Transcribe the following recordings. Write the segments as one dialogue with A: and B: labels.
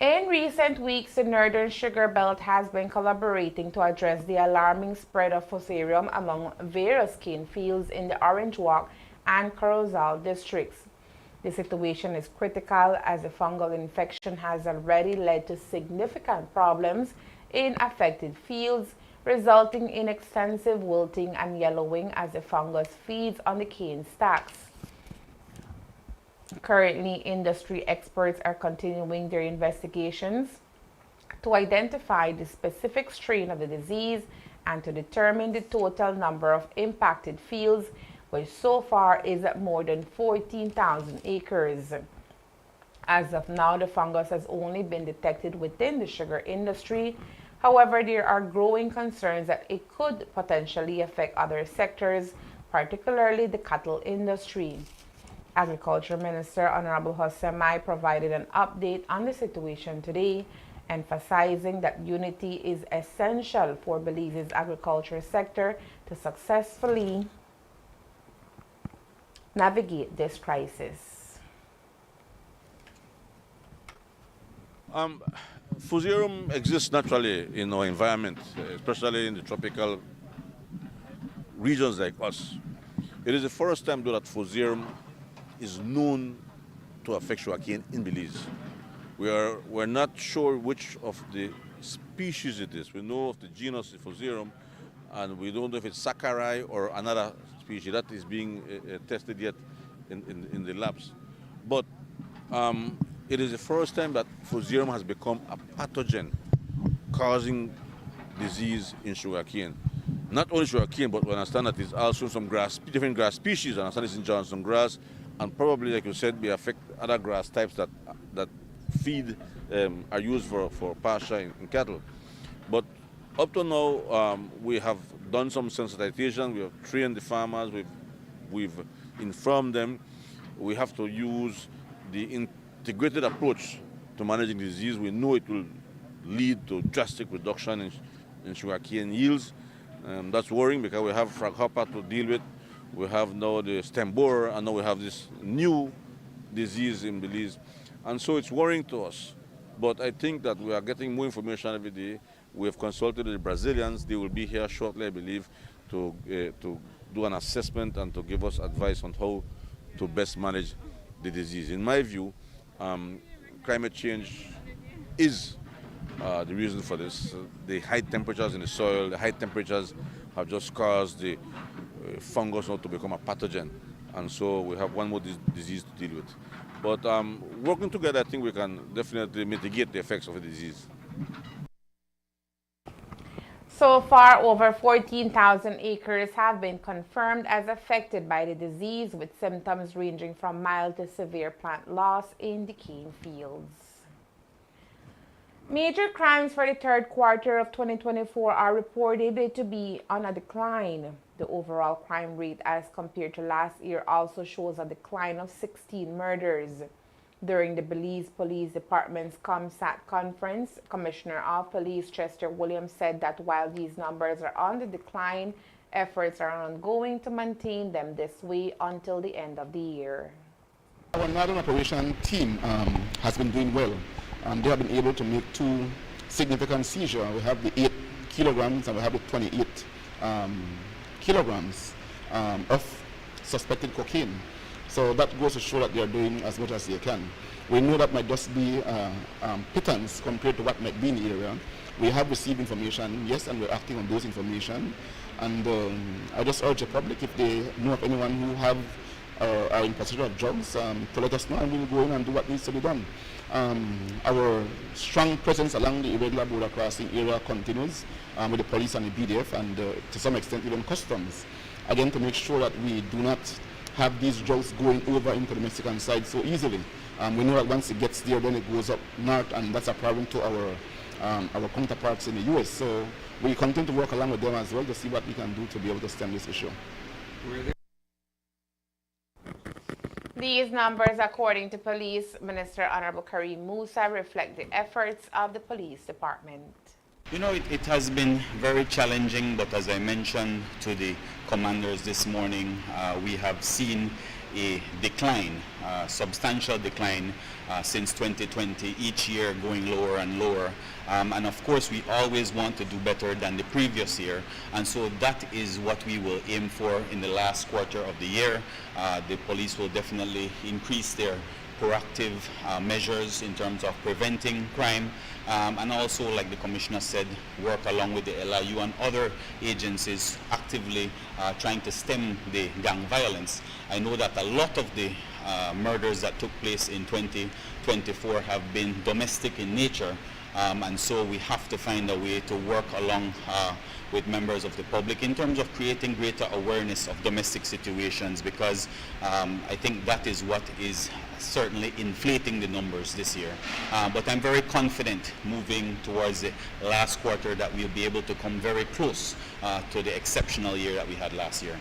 A: In recent weeks, the Northern Sugar Belt has been collaborating to address the alarming spread of fusarium among various cane fields in the Orange Walk and Corozal districts. The situation is critical as the fungal infection has already led to significant problems in affected fields, resulting in extensive wilting and yellowing as the fungus feeds on the cane stacks. Currently, industry experts are continuing their investigations to identify the specific strain of the disease and to determine the total number of impacted fields, which so far is at more than 14,000 acres. As of now, the fungus has only been detected within the sugar industry. However, there are growing concerns that it could potentially affect other sectors, particularly the cattle industry. Agriculture Minister Honorable Hossein provided an update on the situation today, emphasizing that unity is essential for Belize's agriculture sector to successfully navigate this crisis.
B: Fusarium exists naturally in our environment, especially in the tropical regions like us. It is the first time though that fusarium is known to affect sugarcane in Belize. We're not sure which of the species it is. We know of the genus Fusarium, and we don't know if it's Saccharine or another species that is being tested yet in the labs. But it is the first time that Fusarium has become a pathogen causing disease in sugarcane. Not only sugarcane, but we understand that it's also some different grass species. I understand it's in Johnson grass, and probably, like you said, may affect other grass types that feed are used for pasture in cattle. But up to now, we have done some sensitization. We have trained the farmers. We've informed them. We have to use the integrated approach to managing the disease. We know it will lead to drastic reduction in sugarcane yields. That's worrying because we have fraghopper to deal with. We have now the stem borer, and now we have this new disease in Belize. And so it's worrying to us. But I think that we are getting more information every day. We have consulted the Brazilians. They will be here shortly, I believe, to do an assessment and to give us advice on how to best manage the disease. In my view, climate change is the reason for this. The high temperatures in the soil, the high temperatures have just caused the fungus not to become a pathogen. And so we have one more disease to deal with. But working together, I think we can definitely mitigate the effects of the disease.
A: So far, over 14,000 acres have been confirmed as affected by the disease, with symptoms ranging from mild to severe plant loss in the cane fields. Major crimes for the third quarter of 2024 are reported to be on a decline. The overall crime rate as compared to last year also shows a decline of 16 murders. During the Belize Police Department's ComSat conference, Commissioner of Police Chester Williams said that while these numbers are on the decline, efforts are ongoing to maintain them this way until the end of the year.
C: Our Northern Operation team has been doing well. They have been able to make 2 significant seizures. We have the 8 kilograms and we have the 28 kilograms of suspected cocaine. So that goes to show that they are doing as much as they can. We know that might just be pittance compared to what might be in the area. We have received information, yes, and we're acting on those information. And I just urge the public, if they know of anyone who are in possession of drugs, to let us know, and we'll go in and do what needs to be done. Our strong presence along the irregular border crossing area continues with the police and the BDF, and to some extent even customs, again to make sure that we do not have these drugs going over into the Mexican side so easily. We know that once it gets there, then it goes up north, and that's a problem to our counterparts in the U.S. So we continue to work along with them as well to see what we can do to be able to stem this issue.
A: These numbers, according to Police Minister Honorable Kareem Musa, reflect the efforts of the police department.
D: You know, it has been very challenging, but as I mentioned to the commanders this morning, we have seen a decline, substantial decline since 2020, each year going lower and lower. And of course, we always want to do better than the previous year. And so that is what we will aim for in the last quarter of the year. The police will definitely increase their proactive measures in terms of preventing crime, and also, like the Commissioner said, work along with the LIU and other agencies actively trying to stem the gang violence. I know that a lot of the murders that took place in 2024 have been domestic in nature, and so we have to find a way to work along with members of the public in terms of creating greater awareness of domestic situations, because I think that is what is certainly inflating the numbers this year. But I'm very confident moving towards the last quarter that we'll be able to come very close to the exceptional year that we had last year.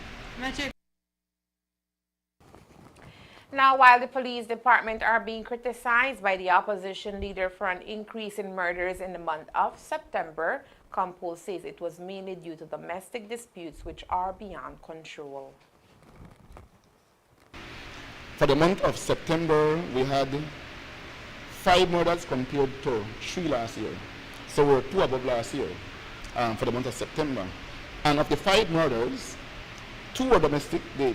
A: Now, while the police department are being criticized by the opposition leader for an increase in murders in the month of September, Compose says it was mainly due to domestic disputes which are beyond control.
C: For the month of September, we had 5 murders compared to 3 last year. So we're 2 above last year for the month of September. And of the 5 murders, 2 were domestic. The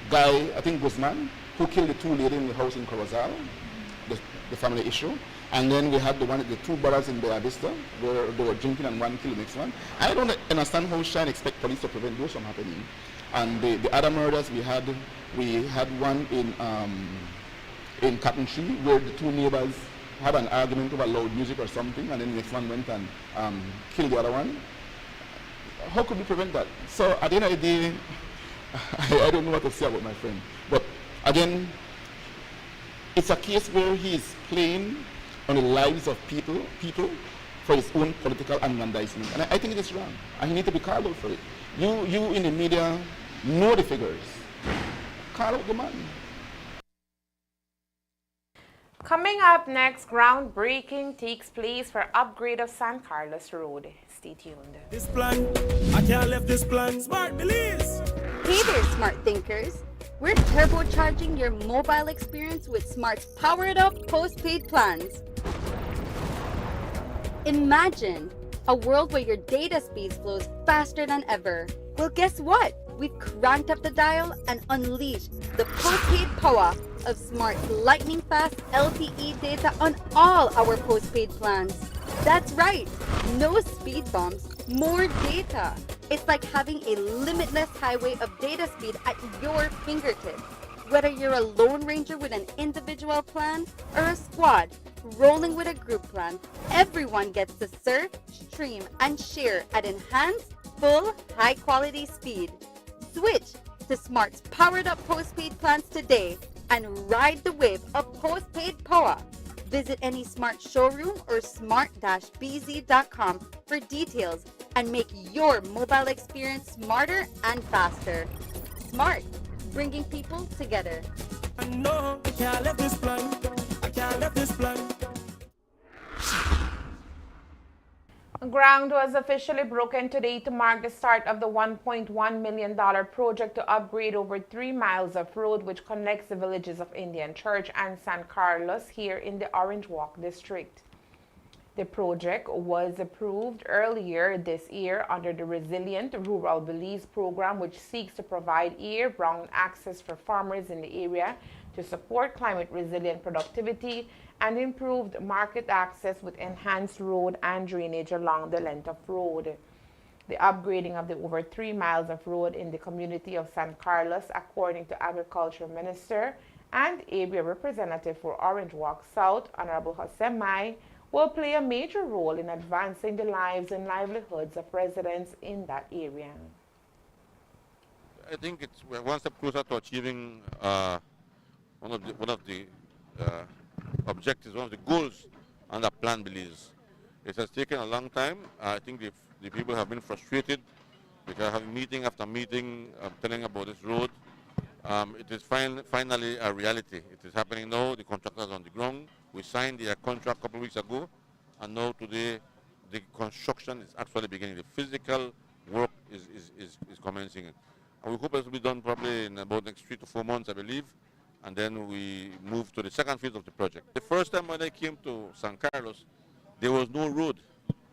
C: guy, I think Guzman, who killed the 2 ladies in the house in Corozal, the family issue. And then we had the 2 brothers in Bella Vista, where they were drinking and one killed the next one. I don't understand how Shine expect police to prevent those from happening. And the other murders we had one in Cotton Tree, where the 2 neighbors had an argument over loud music or something, and then the next one went and killed the other one. How could we prevent that? So at the end of the day, I don't know what to say about my friend. But again, it's a case where he is playing on the lives of people for his own political aggrandizement. And I think it is wrong. And he needs to be called out for it. You in the media know the figures. Call out the man.
A: Coming up next, groundbreaking takes place for upgrade of San Carlos Road. Stay tuned.
E: This plan, I can't left this plan. Smart believes.
F: Hey there, smart thinkers. We're turbocharging your mobile experience with Smart's powered up postpaid plans. Imagine a world where your data speed flows faster than ever. Well, guess what? We've cranked up the dial and unleashed the postpaid power of Smart's lightning fast LTE data on all our postpaid plans. That's right, no speed bumps, more data. It's like having a limitless highway of data speed at your fingertips. Whether you're a lone ranger with an individual plan or a squad rolling with a group plan, everyone gets to surf, stream, and share at enhanced, full, high-quality speed. Switch to Smart's powered-up postpaid plans today and ride the wave of postpaid power. Visit any Smart showroom or smart-bz.com for details and make your mobile experience smarter and faster. Smart, bringing people together.
E: No, I can't left this plan. I can't left this plan.
A: Ground was officially broken today to mark the start of the $1.1 million project to upgrade over 3 miles of road which connects the villages of Indian Church and San Carlos here in the Orange Walk district. The project was approved earlier this year under the Resilient Rural Belize program, which seeks to provide year-round access for farmers in the area to support climate-resilient productivity and improved market access with enhanced road and drainage along the length of road. The upgrading of the over 3 miles of road in the community of San Carlos, according to Agriculture Minister and area representative for Orange Walk South, Honorable Jose Mai, will play a major role in advancing the lives and livelihoods of residents in that area.
B: I think we're one step closer to achieving one of the objectives, one of the goals under Plan Belize. It has taken a long time. I think the people have been frustrated because having meeting after meeting telling about this road. It is finally a reality. It is happening now. The contractors on the ground. We signed their contract a couple of weeks ago, and now today the construction is actually beginning. The physical work is commencing. And we hope it will be done probably in about next 3 to 4 months, I believe. And then we move to the second phase of the project. The first time when I came to San Carlos, there was no road.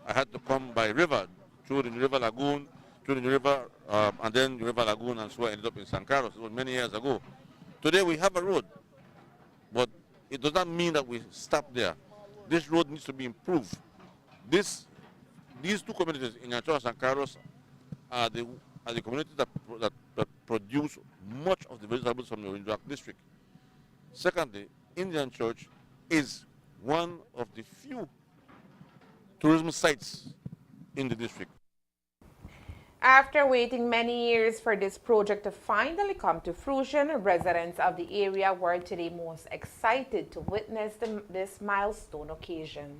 B: I had to come by river, through the river lagoon, through the river, and then the river lagoon, and so I ended up in San Carlos. It was many years ago. Today we have a road, but it does not mean that we stop there. This road needs to be improved. These two communities, Inauguration and San Carlos, are the communities that produce much of the vegetables from the Orange Rock district. Secondly, Indian Church is one of the few tourism sites in the district.
A: After waiting many years for this project to finally come to fruition, residents of the area were today most excited to witness this milestone occasion.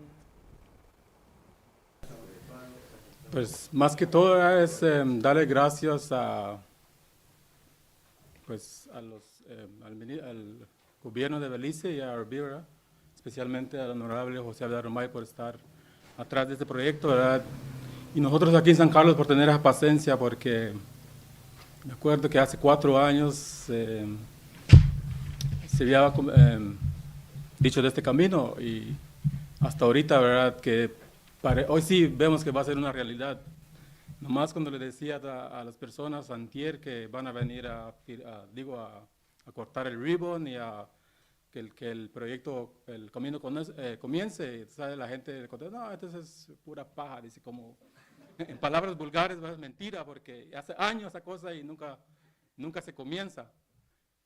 G: Pues más que todo es darle gracias a al gobierno de Belice y a Arbi, ¿verdad? Especialmente al honorable José Abdel Romay por estar atrás de este proyecto, ¿verdad? Y nosotros aquí en San Carlos por tener esa paciencia, porque me acuerdo que hace 4 años se había dicho de este camino y hasta ahorita, ¿verdad? Que hoy sí vemos que va a ser una realidad. Nomás cuando le decía a las personas antier que van a venir a cortar el ribbon y que el proyecto, el camino comience, ¿sabe? La gente le contesta, no, entonces es pura paja, dice, como en palabras vulgares, es mentira, porque hace años esa cosa y nunca se comienza.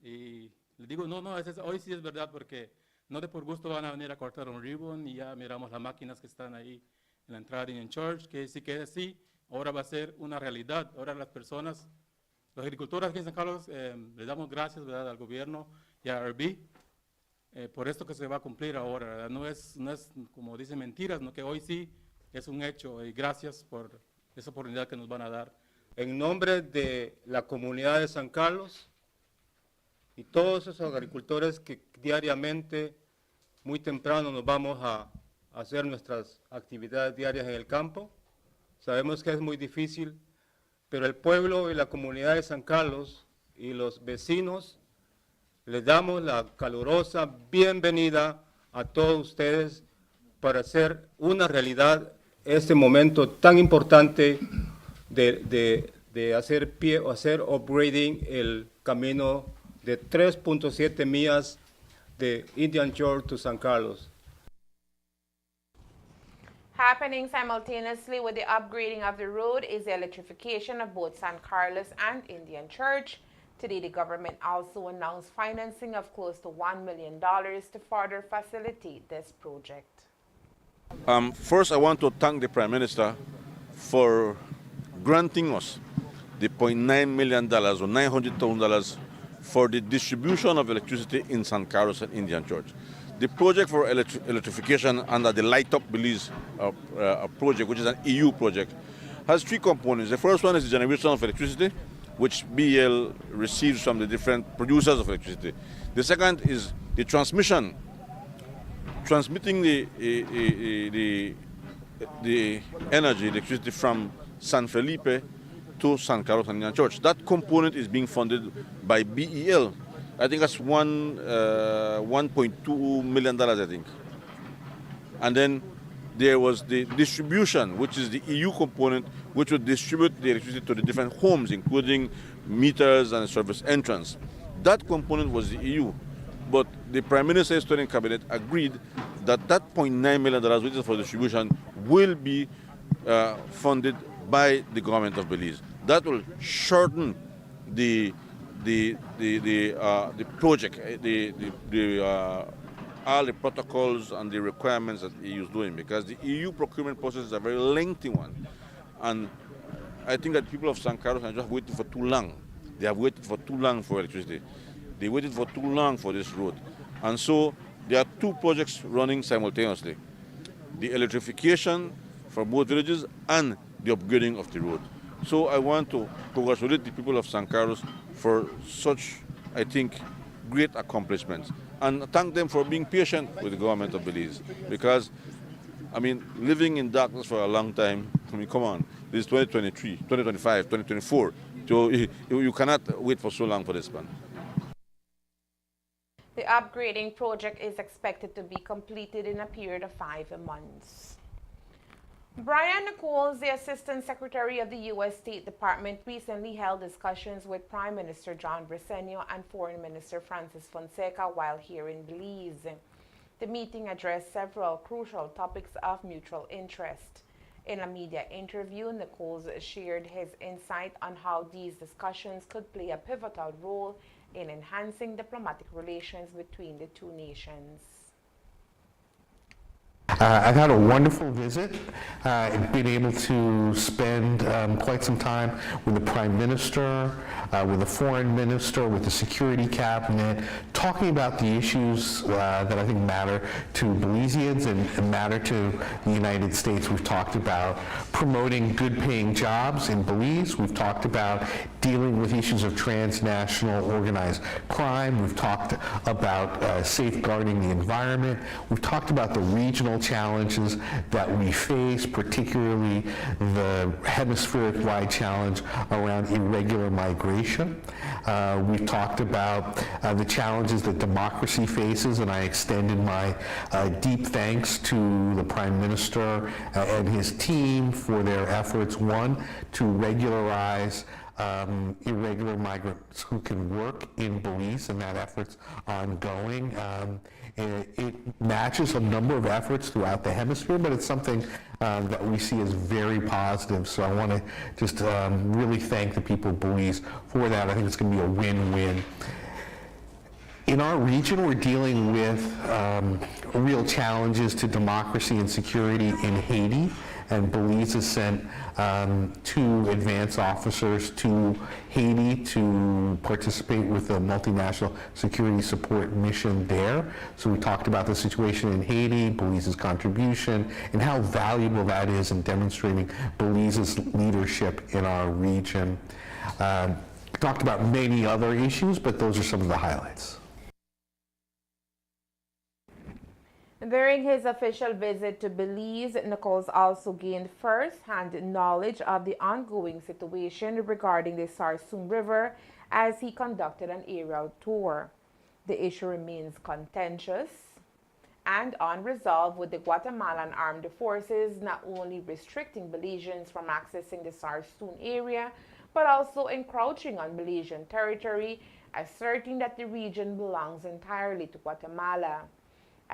G: Y le digo, no, hoy sí es verdad, porque no de por gusto van a venir a cortar un ribbon y ya miramos las máquinas que están ahí en la entrada de Indian Church, que sí que es así, ahora va a ser una realidad. Ahora las personas, los agricultores aquí en San Carlos, les damos gracias, ¿verdad?, al gobierno y a Arbi por esto que se va a cumplir ahora, ¿verdad? No es como dicen mentiras, no, que hoy sí es un hecho, y gracias por esa oportunidad que nos van a dar.
H: En nombre de la comunidad de San Carlos y todos esos agricultores que diariamente, muy temprano, nos vamos a hacer nuestras actividades diarias en el campo. Sabemos que es muy difícil, pero el pueblo y la comunidad de San Carlos y los vecinos les damos la calurosa bienvenida a todos ustedes para hacer una realidad este momento tan importante de hacer upgrading el camino de 3.7 millas de Indian Shore to San Carlos.
A: Happening simultaneously with the upgrading of the road is the electrification of both San Carlos and Indian Church. Today, the government also announced financing of close to $1 million to further facilitate this project.
B: First, I want to thank the Prime Minister for granting us the $0.9 million or $900,000 for the distribution of electricity in San Carlos and Indian Church. The project for electrification under the Light Up Belize project, which is an EU project, has 3 components. The first one is the generation of electricity, which BL receives from the different producers of electricity. The second is the transmitting the energy, electricity from San Felipe to San Carlos and Indian Church. That component is being funded by BEL. I think that's $1.2 million, I think. And then there was the distribution, which is the EU component, which would distribute the electricity to the different homes, including meters and service entrance. That component was the EU. But the Prime Minister's Steering Cabinet agreed that that $0.9 million, which is for distribution, will be funded by the government of Belize. That will shorten the project, all the protocols and the requirements that the EU is doing, because the EU procurement process is a very lengthy one. And I think that people of San Carlos are just waiting for too long. They have waited for too long for electricity. They waited for too long for this road. And so there are 2 projects running simultaneously: the electrification for both villages and the upgrading of the road. So I want to congratulate the people of San Carlos for such, I think, great accomplishments, and thank them for being patient with the government of Belize. Because, I mean, living in darkness for a long time, I mean, come on, this is 2023, 2025, 2024. So you cannot wait for so long for this, man.
A: The upgrading project is expected to be completed in a period of 5 months. Brian Nichols, the Assistant Secretary of the U.S. State Department, recently held discussions with Prime Minister John Briceño and Foreign Minister Francis Fonseca while here in Belize. The meeting addressed several crucial topics of mutual interest. In a media interview, Nichols shared his insight on how these discussions could play a pivotal role in enhancing diplomatic relations between the two nations.
I: I've had a wonderful visit. I've been able to spend quite some time with the Prime Minister, with the Foreign Minister, with the Security Cabinet, talking about the issues that I think matter to Belizeans and matter to the United States. We've talked about promoting good-paying jobs in Belize. We've talked about dealing with issues of transnational organized crime. We've talked about safeguarding the environment. We've talked about the regional challenges that we face, particularly the hemispheric-wide challenge around irregular migration. We've talked about the challenges that democracy faces, and I extended my deep thanks to the Prime Minister and his team for their efforts, one, to regularize irregular migrants who can work in Belize, and that effort's ongoing. It matches a number of efforts throughout the hemisphere, but it's something that we see as very positive. So I want to just really thank the people of Belize for that. I think it's going to be a win-win. In our region, we're dealing with real challenges to democracy and security in Haiti, and Belize has sent 2 advance officers to Haiti to participate with a multinational security support mission there. So we talked about the situation in Haiti, Belize's contribution, and how valuable that is in demonstrating Belize's leadership in our region. Talked about many other issues, but those are some of the highlights.
A: During his official visit to Belize, Nichols also gained first-hand knowledge of the ongoing situation regarding the Sarsoon River as he conducted an aerial tour. The issue remains contentious and unresolved, with the Guatemalan armed forces not only restricting Belizeans from accessing the Sarsoon area, but also encroaching on Belizean territory, asserting that the region belongs entirely to Guatemala.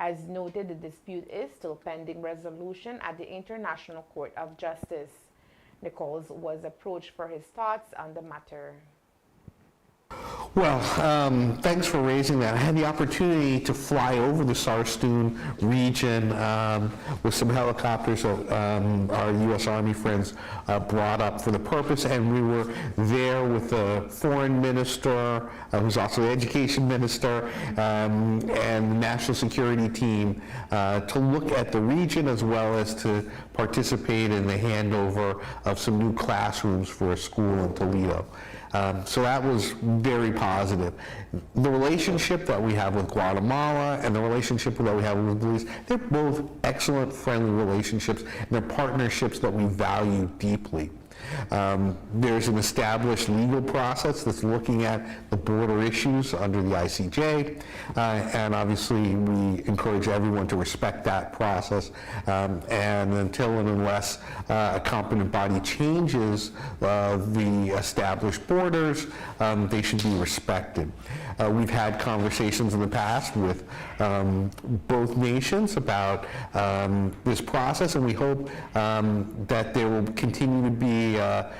A: As noted, the dispute is still pending resolution at the International Court of Justice. Nichols was approached for his thoughts on the matter.
I: Well, thanks for raising that. I had the opportunity to fly over the Sarsoon region with some helicopters that our U.S. Army friends brought up for the purpose, and we were there with the Foreign Minister, who's also the Education Minister, and the National Security Team to look at the region as well as to participate in the handover of some new classrooms for a school in Toledo. So that was very positive. The relationship that we have with Guatemala and the relationship that we have with Belize, they're both excellent, friendly relationships, and they're partnerships that we value deeply. There's an established legal process that's looking at the border issues under the ICJ, and obviously we encourage everyone to respect that process, and until and unless a competent body changes the established borders, they should be respected. We've had conversations in the past with both nations about this process, and we hope that there will continue to be a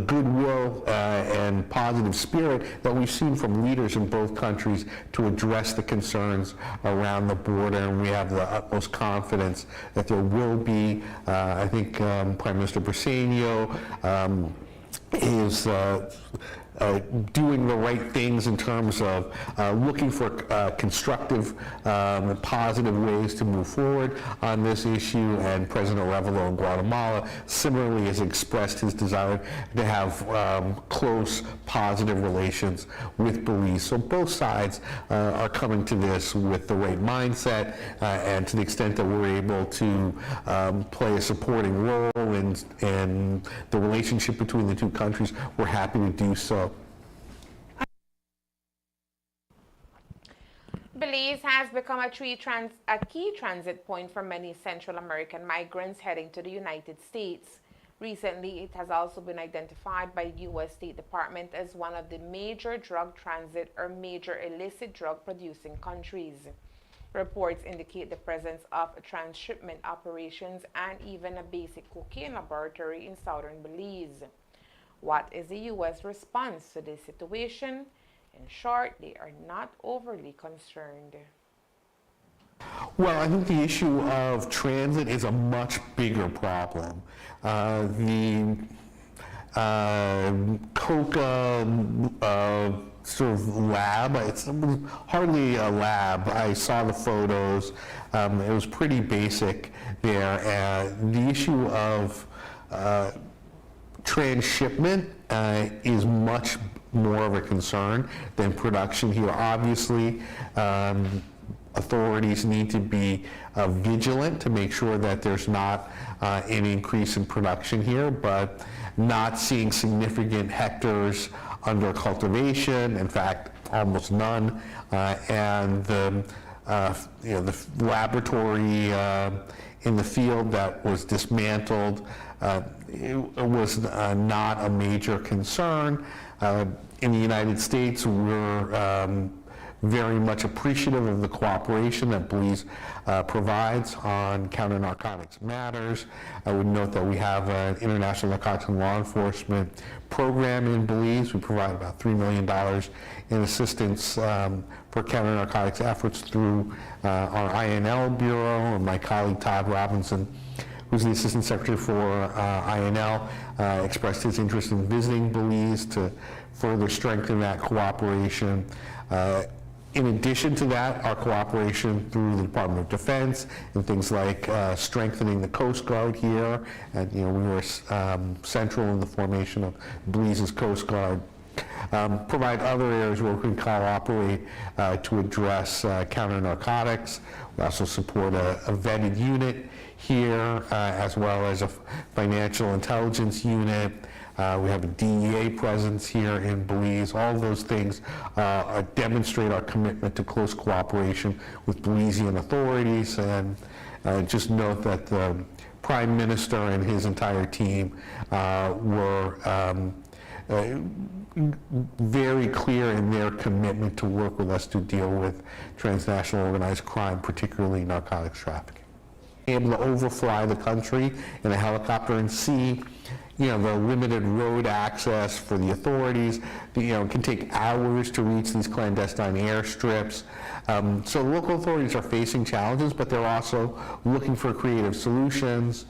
I: goodwill and positive spirit that we've seen from leaders in both countries to address the concerns around the border, and we have the utmost confidence that there will be. I think Prime Minister Briceño is doing the right things in terms of looking for constructive and positive ways to move forward on this issue, and President Arevalo in Guatemala similarly has expressed his desire to have close, positive relations with Belize. So both sides are coming to this with the right mindset, and to the extent that we're able to play a supporting role in the relationship between the two countries, we're happy to do so.
A: Belize has become a key transit point for many Central American migrants heading to the United States. Recently, it has also been identified by the U.S. State Department as one of the major drug transit or major illicit drug producing countries. Reports indicate the presence of transshipment operations and even a basic cocaine laboratory in southern Belize. What is the U.S. response to this situation? In short, they are not overly concerned.
I: Well, I think the issue of transit is a much bigger problem. The coca sort of lab, it's hardly a lab. I saw the photos. It was pretty basic there. The issue of transshipment is much more of a concern than production here. Obviously, authorities need to be vigilant to make sure that there's not an increase in production here, but not seeing significant hectares under cultivation, in fact, almost none, and the laboratory in the field that was dismantled, it was not a major concern. In the United States, we're very much appreciative of the cooperation that Belize provides on counter-narcotics matters. I would note that we have an international narcotics and law enforcement program in Belize. We provide about $3 million in assistance for counter-narcotics efforts through our INL Bureau, and my colleague Todd Robinson, who's the Assistant Secretary for INL, expressed his interest in visiting Belize to further strengthen that cooperation. In addition to that, our cooperation through the Department of Defense and things like strengthening the Coast Guard here, and we were central in the formation of Belize's Coast Guard. Provide other areas where we can cooperate to address counter-narcotics. We also support a vetted unit here, as well as a financial intelligence unit. We have a DEA presence here in Belize. All of those things demonstrate our commitment to close cooperation with Belizean authorities. And just note that the Prime Minister and his entire team were very clear in their commitment to work with us to deal with transnational organized crime, particularly narcotics trafficking. Able to overfly the country in a helicopter and see the limited road access for the authorities. It can take hours to reach these clandestine airstrips. So local authorities are facing challenges, but they're also looking for creative solutions,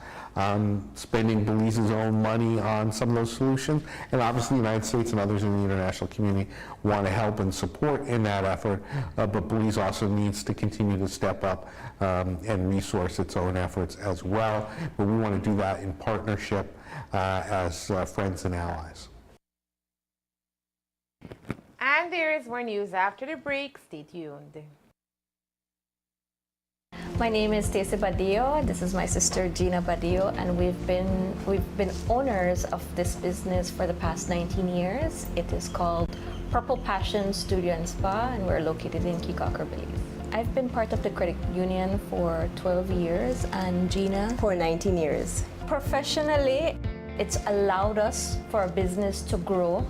I: spending Belize's own money on some of those solutions. And obviously the United States and others in the international community want to help and support in that effort, but Belize also needs to continue to step up and resource its own efforts as well. But we want to do that in partnership as friends and allies.
A: And there is more news after the break. Stay tuned.
J: My name is Stacey Badillo. This is my sister Gina Badillo, and we've been owners of this business for the past 19 years. It is called Purple Passion Studio and Spa, and we're located in Kikaker, Belize. I've been part of the credit union for 12 years, and Gina
K: for 19 years.
J: Professionally, it's allowed us for our business to grow,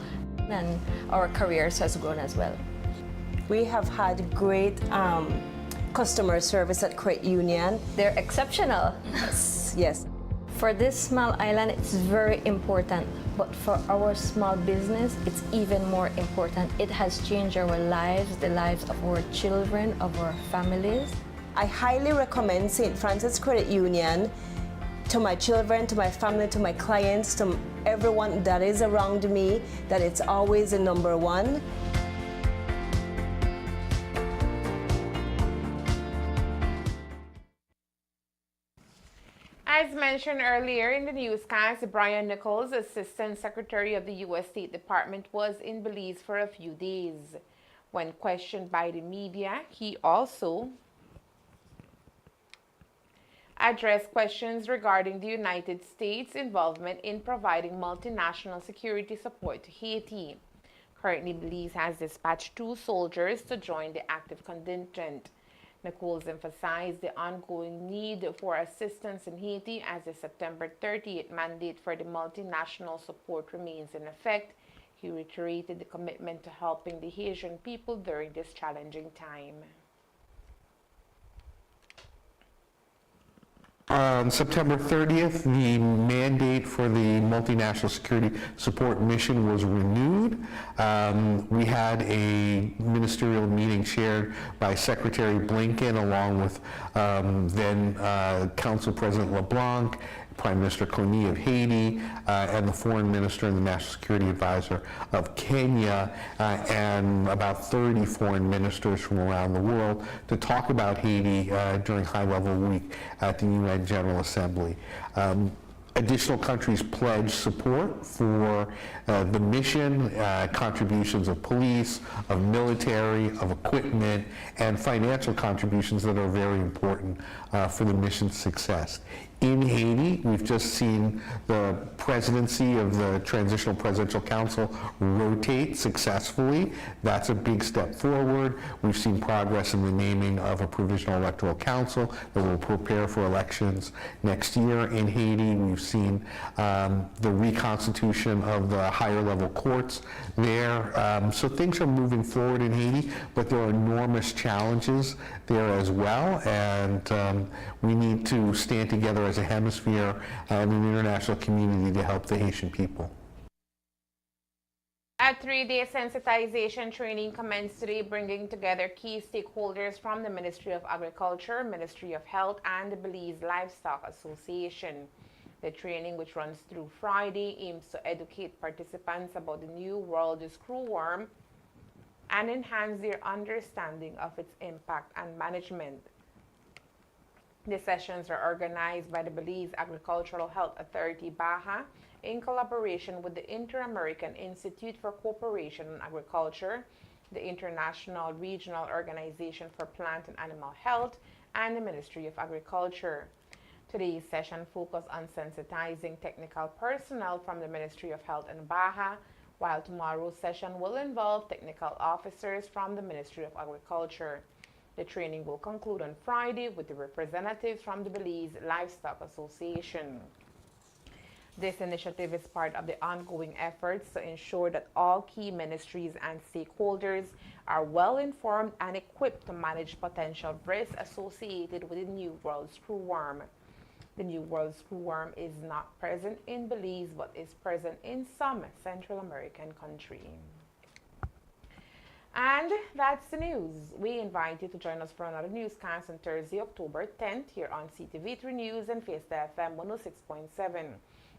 J: and our careers has grown as well.
K: We have had great customer service at Credit Union.
J: They're exceptional.
K: Yes.
J: For this small island, it's very important, but for our small business, it's even more important. It has changed our lives, the lives of our children, of our families.
K: I highly recommend St. Francis Credit Union to my children, to my family, to my clients, to everyone that is around me, that it's always the number one.
A: As mentioned earlier in the newscast, Brian Nichols, Assistant Secretary of the U.S. State Department, was in Belize for a few days. When questioned by the media, he also addressed questions regarding the United States' involvement in providing multinational security support to Haiti. Currently, Belize has dispatched 2 soldiers to join the active contingent. Nichols emphasized the ongoing need for assistance in Haiti as the September 30th mandate for the multinational support remains in effect. He reiterated the commitment to helping the Haitian people during this challenging time.
I: On September 30th, the mandate for the multinational security support mission was renewed. We had a ministerial meeting chaired by Secretary Blinken along with then Council President LeBlanc, Prime Minister Kony of Haiti, and the Foreign Minister and the National Security Advisor of Kenya, and about 30 foreign ministers from around the world to talk about Haiti during high-level week at the UN General Assembly. Additional countries pledged support for the mission, contributions of police, of military, of equipment, and financial contributions that are very important for the mission's success. In Haiti, we've just seen the presidency of the Transitional Presidential Council rotate successfully. That's a big step forward. We've seen progress in the naming of a provisional electoral council that will prepare for elections next year in Haiti. We've seen the reconstitution of the higher level courts there. So things are moving forward in Haiti, but there are enormous challenges there as well, and we need to stand together as a hemisphere and an international community to help the Haitian people.
A: A 3-day sensitization training commenced today, bringing together key stakeholders from the Ministry of Agriculture, Ministry of Health, and the Belize Livestock Association. The training, which runs through Friday, aims to educate participants about the New World Screwworm and enhance their understanding of its impact and management. The sessions are organized by the Belize Agricultural Health Authority, BAHA, in collaboration with the Inter-American Institute for Cooperation on Agriculture, the International Regional Organization for Plant and Animal Health, and the Ministry of Agriculture. Today's session focused on sensitizing technical personnel from the Ministry of Health and BAHA, while tomorrow's session will involve technical officers from the Ministry of Agriculture. The training will conclude on Friday with the representatives from the Belize Livestock Association. This initiative is part of the ongoing efforts to ensure that all key ministries and stakeholders are well informed and equipped to manage potential risks associated with the New World Screwworm. The New World Screwworm is not present in Belize but is present in some Central American countries. And that's the news. We invite you to join us for another newscast on Thursday, October 10th here on CTV3 News and Fiesta FM 106.7.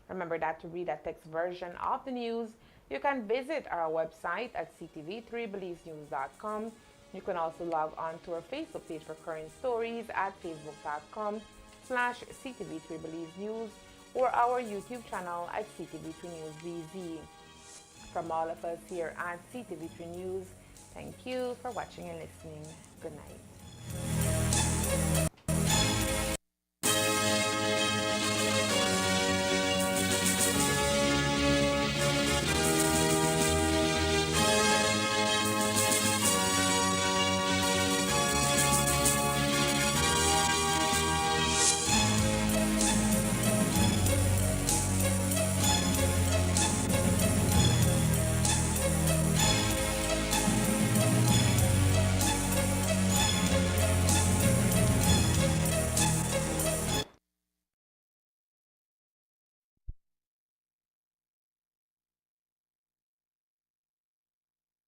A: Remember that to read a text version of the news, you can visit our website at ctv3belizenews.com. You can also log on to our Facebook page for current stories at facebook.com/CTV3BelizeNews or our YouTube channel at CTV3 News BZ. From all of us here at CTV3 News, thank you for watching and listening. Good night.